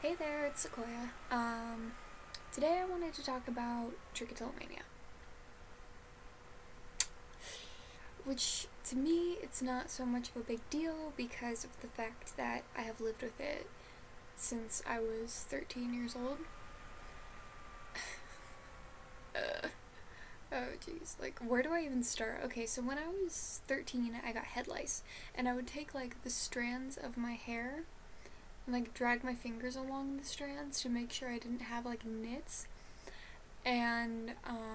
Hey there, it's Sequoia. Today I wanted to talk about Trichotillomania, which to me it's not so much of a big deal because of the fact that I have lived with it since I was 13 years old. Oh jeez, like where do I even start? Okay, so when I was 13 I got head lice, and I would take like the strands of my hair and like drag my fingers along the strands to make sure I didn't have like nits. And I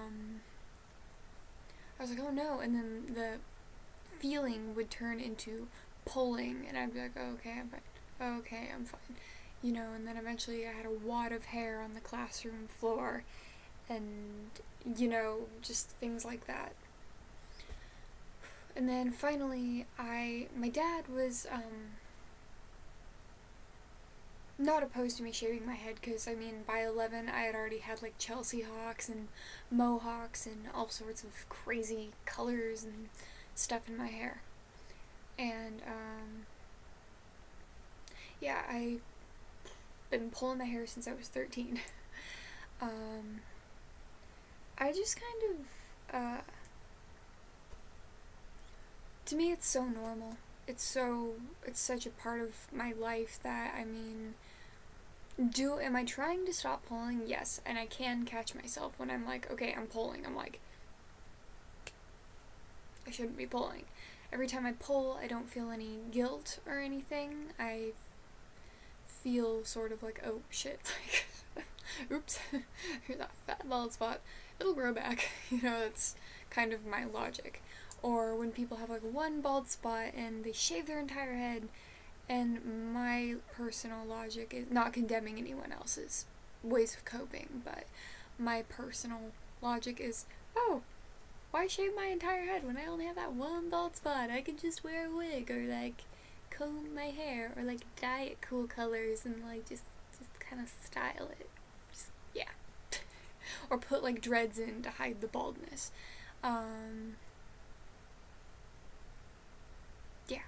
was like, oh no, and then the feeling would turn into pulling, and I'd be like, oh, okay, I'm fine. Oh, okay, I'm fine. And then eventually I had a wad of hair on the classroom floor, and, just things like that. And then finally, my dad was, not opposed to me shaving my head because, I mean, by 11 I had already had like Chelsea hawks and mohawks and all sorts of crazy colors and stuff in my hair. And, yeah, I've been pulling my hair since I was 13. um, I just kind of, to me it's so normal. It's such a part of my life that, I mean, am I trying to stop pulling? Yes, and I can catch myself when I'm like, okay, I'm pulling. I'm like, I shouldn't be pulling. Every time I pull, I don't feel any guilt or anything. I feel sort of like, oh shit, like, oops, here's that fat bald spot. It'll grow back. That's kind of my logic. Or when people have like one bald spot and they shave their entire head, and my personal logic is not condemning anyone else's ways of coping, but my personal logic is, oh, why shave my entire head when I only have that one bald spot? I could just wear a wig or like comb my hair or like dye it cool colors and like just kind of style it. Just, yeah. Or put like dreads in to hide the baldness. Yeah.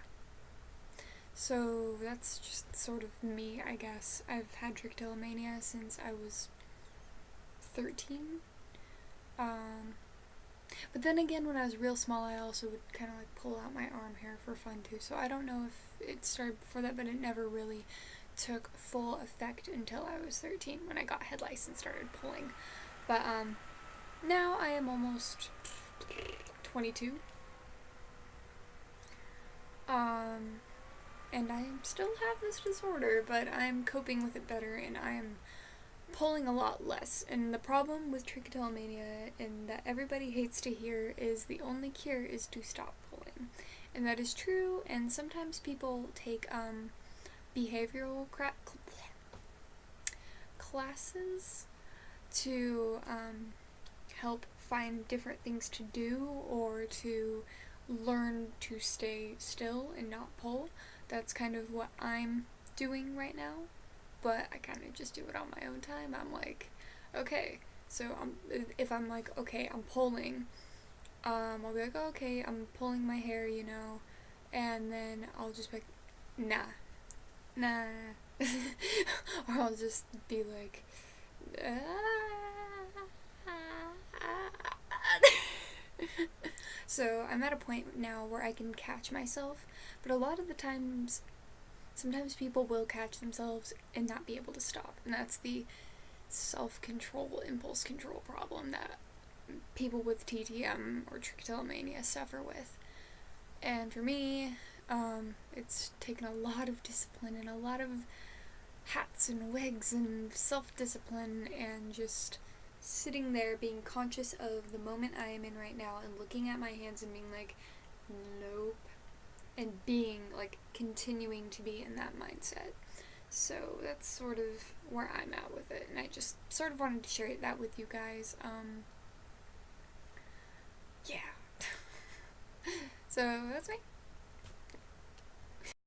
So that's just sort of me, I guess. I've had trichotillomania since I was 13. But then again, when I was real small, I also would kind of like pull out my arm hair for fun too. So I don't know if it started before that, but it never really took full effect until I was 13 when I got head lice and started pulling. But now I am almost 22. And I still have this disorder, but I'm coping with it better, and I am pulling a lot less. And the problem with trichotillomania, and that everybody hates to hear, is the only cure is to stop pulling. And that is true, and sometimes people take behavioral classes to help find different things to do or to learn to stay still and not pull. That's kind of what I'm doing right now, but I kind of just do it on my own time. I'm like, okay, so if I'm like, okay, I'm pulling, I'll be like, oh, okay, I'm pulling my hair, and then I'll just be like, nah, or I'll just be like, So I'm at a point now where I can catch myself, but a lot of the times, sometimes people will catch themselves and not be able to stop, and that's the self-control, impulse control problem that people with TTM or trichotillomania suffer with. And for me, it's taken a lot of discipline and a lot of hats and wigs and self-discipline and just sitting there being conscious of the moment I am in right now and looking at my hands and being like, nope, and being like continuing to be in that mindset. So that's sort of where I'm at with it, and I just sort of wanted to share that with you guys. Yeah. So that's me.